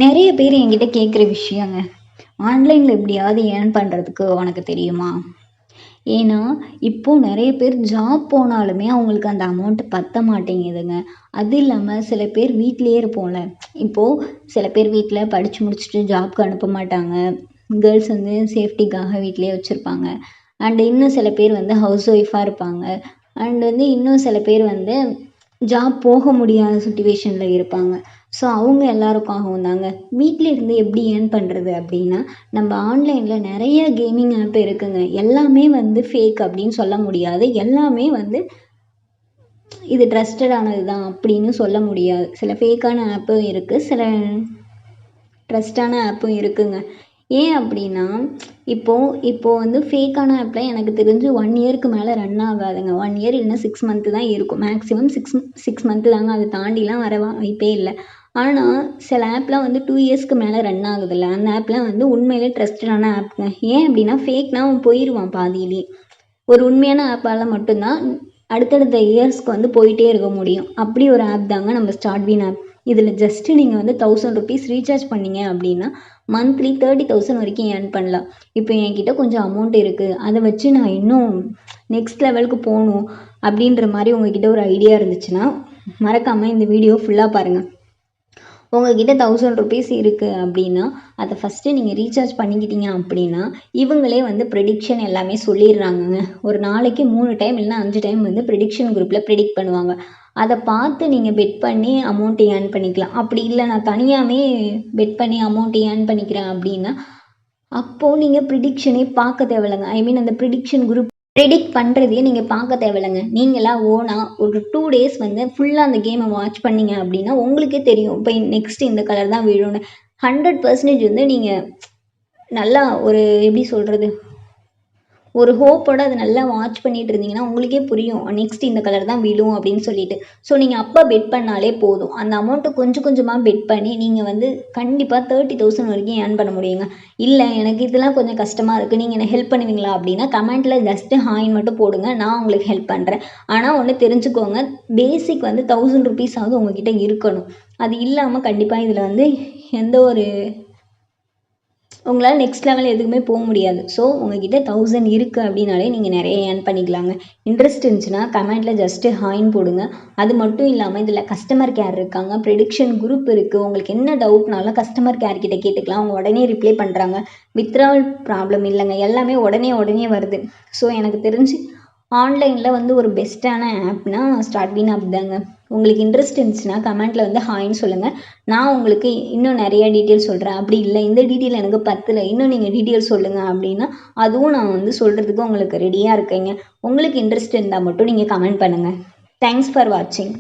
நிறைய பேர் என்கிட்ட கேட்குற விஷயங்க. ஆன்லைனில் எப்படியாவது ஏர்ன் பண்ணுறதுக்கு உனக்கு தெரியுமா? ஏன்னா, இப்போ நிறைய பேர் ஜாப் போனாலுமே அவங்களுக்கு அந்த அமௌண்ட் பத்த மாட்டேங்குதுங்க. அது இல்லாமல் சில பேர் வீட்டிலேயே இருப்போம்ல. இப்போது சில பேர் வீட்டில் படித்து முடிச்சுட்டு ஜாப்க்கு அனுப்ப மாட்டாங்க. கேர்ள்ஸ் வந்து சேஃப்டிக்காக வீட்டிலேயே வச்சுருப்பாங்க. அண்ட் இன்னும் சில பேர் வந்து ஹவுஸ் ஒய்ஃபாக இருப்பாங்க. அண்ட் வந்து இன்னும் சில பேர் வந்து ஜாப் போக முடியாத சுச்சுவேஷனில் இருப்பாங்க. ஸோ அவங்க எல்லாருக்காகவும் தாங்க. வீட்டில் இருந்து எப்படி ஏர்ன் பண்ணுறது அப்படின்னா, நம்ம ஆன்லைனில் நிறைய கேமிங் ஆப் இருக்குங்க. எல்லாமே வந்து ஃபேக் அப்படின்னு சொல்ல முடியாது. எல்லாமே வந்து இது ட்ரஸ்டடானது தான் அப்படின்னு சொல்ல முடியாது. சில ஃபேக்கான ஆப்பும் இருக்குது. சில ட்ரஸ்டான ஆப்பும் இருக்குங்க. ஏன் அப்படின்னா, இப்போது வந்து ஃபேக்கான ஆப்பில் எனக்கு தெரிஞ்சு 1 இயருக்கு மேலே ரன் ஆகாதுங்க. 1 இயர் இல்லைன்னா 6 மந்த்து தான் இருக்கும். மேக்ஸிமம் 6 மந்த்து தாங்க. அதை தாண்டிலாம் வர வாய்ப்பே இல்லை. ஆனால் சில ஆப்லாம் வந்து 2 இயர்ஸ்க்கு மேலே ரன் ஆகுதுல்ல, அந்த ஆப்லாம் வந்து உண்மையிலே ட்ரஸ்டடான ஆப்புங்க. ஏன் அப்படின்னா ஃபேக்னா அவன் போயிடுவான் பாதியிலே. ஒரு உண்மையான ஆப்பால் மட்டும்தான் அடுத்தடுத்த இயர்ஸ்க்கு வந்து போயிட்டே இருக்க முடியும். அப்படி ஒரு ஆப் தாங்க நம்ம ஸ்டார்ட்வின் ஆப். இதில் ஜஸ்ட்டு நீங்கள் வந்து 1000 ருபீஸ் ரீசார்ஜ் பண்ணீங்க அப்படின்னா மந்த்லி 30,000 வரைக்கும் ஏர்ன் பண்ணலாம். இப்போ என்கிட்ட கொஞ்சம் அமௌண்ட் இருக்குது, அதை வச்சு நான் இன்னும் நெக்ஸ்ட் லெவலுக்கு போகணும் அப்படின்ற மாதிரி உங்ககிட்ட ஒரு ஐடியா இருந்துச்சுன்னா மறக்காமல் இந்த வீடியோ ஃபுல்லாக பாருங்கள். உங்ககிட்ட 1000 ருபீஸ் இருக்குது அப்படின்னா அதை ஃபஸ்ட்டு நீங்கள் ரீசார்ஜ் பண்ணிக்கிட்டீங்க அப்படின்னா இவங்களே வந்து ப்ரெடிக்ஷன் எல்லாமே சொல்லிடுறாங்கங்க. ஒரு நாளைக்கு 3 டைம் இல்லைன்னா 5 டைம் வந்து ப்ரெடிக்ஷன் குரூப்பில் ப்ரெடிக்ட் பண்ணுவாங்க. அதை பார்த்து நீங்கள் பெட் பண்ணி அமௌண்ட் ஏர்ன் பண்ணிக்கலாம். அப்படி இல்லை நான் தனியாகவே பெட் பண்ணி அமௌண்ட் ஏர்ன் பண்ணிக்கிறேன் அப்படின்னா அப்போது நீங்கள் ப்ரிடிக்ஷனே பார்க்க தேவையில்லைங்க. ஐ மீன் அந்த ப்ரிடிக்ஷன் குரூப் ப்ரெடிக்ட் பண்ணுறதையே நீங்கள் பார்க்க தேவையில்லைங்க. நீங்களாக ஓனாக ஒரு 2 டேஸ் வந்து ஃபுல்லாக அந்த கேமை வாட்ச் பண்ணீங்க அப்படின்னா உங்களுக்கே தெரியும். இப்போ நெக்ஸ்ட் இந்த கலர் தான் விழும்னு 100% வந்து நீங்கள் நல்லா ஒரு எப்படி சொல்கிறது, ஒரு ஹோப்போட அதை நல்லா வாட்ச் பண்ணிட்டு இருந்தீங்கன்னா உங்களுக்கே புரியும் நெக்ஸ்ட் இந்த கலர் தான் விழும் அப்படின்னு சொல்லிட்டு. ஸோ நீங்கள் அப்போ பெட் பண்ணாலே போதும். அந்த அமௌண்ட்டை கொஞ்சம் கொஞ்சமாக பெட் பண்ணி நீங்கள் வந்து கண்டிப்பாக 30,000 வரைக்கும் ஏர்ன் பண்ண முடியுங்க. இல்லை எனக்கு இதெல்லாம் கொஞ்சம் கஷ்டமாக இருக்குது, நீங்கள் என்ன ஹெல்ப் பண்ணுவீங்களா அப்படின்னா கமெண்ட்டில் ஜஸ்ட்டு ஹாய்ன்னு மட்டும் போடுங்க, நான் உங்களுக்கு ஹெல்ப் பண்ணுறேன். ஆனால் ஒன்று தெரிஞ்சுக்கோங்க, பேசிக் வந்து 1000 ருபீஸ் ஆகுது உங்ககிட்ட இருக்கணும். அது இல்லாமல் கண்டிப்பாக இதில் வந்து எந்த ஒரு உங்களால் நெக்ஸ்ட் லெவல் எதுக்குமே போக முடியாது. ஸோ உங்ககிட்ட 1000 இருக்குது அப்படின்னாலே நீங்கள் நிறைய ஏர்ன் பண்ணிக்கலாங்க. இன்ட்ரெஸ்ட் இருந்துச்சுன்னா கமெண்ட்டில் ஜஸ்ட்டு ஹாய்ன்னு போடுங்க. அது மட்டும் இல்லாமல் இதில் கஸ்டமர் கேர் இருக்காங்க, ப்ரெடிக்ஷன் குரூப் இருக்குது. உங்களுக்கு என்ன டவுட்னாலும் கஸ்டமர் கேர் கிட்ட கேட்டுக்கலாம். அவங்க உடனே ரிப்ளை பண்ணுறாங்க. வித்ட்ராவல் ப்ராப்ளம் இல்லைங்க. எல்லாமே உடனே வருது. ஸோ எனக்கு தெரிஞ்சு ஆன்லைனில் வந்து ஒரு பெஸ்ட்டான ஆப்னா ஸ்டார்ட்வின் ஆப் தாங்க. உங்களுக்கு இன்ட்ரெஸ்ட் இருந்துச்சுன்னா கமெண்ட்டில் வந்து ஹாய்ன்னு சொல்லுங்கள். நான் உங்களுக்கு இன்னும் நிறைய டீட்டெயில்ஸ் சொல்கிறேன். அப்படி இல்லை இந்த டீட்டெயில் எனக்கு பத்தலை, இன்னும் நீங்கள் டீட்டெயில்ஸ் சொல்லுங்கள் அப்படின்னா அதுவும் நான் வந்து சொல்கிறதுக்கு உங்களுக்கு ரெடியாக இருக்கேங்க. உங்களுக்கு இன்ட்ரெஸ்ட் இருந்தால் மட்டும் நீங்கள் கமெண்ட் பண்ணுங்கள். தேங்க்ஸ் ஃபார் வாட்சிங்.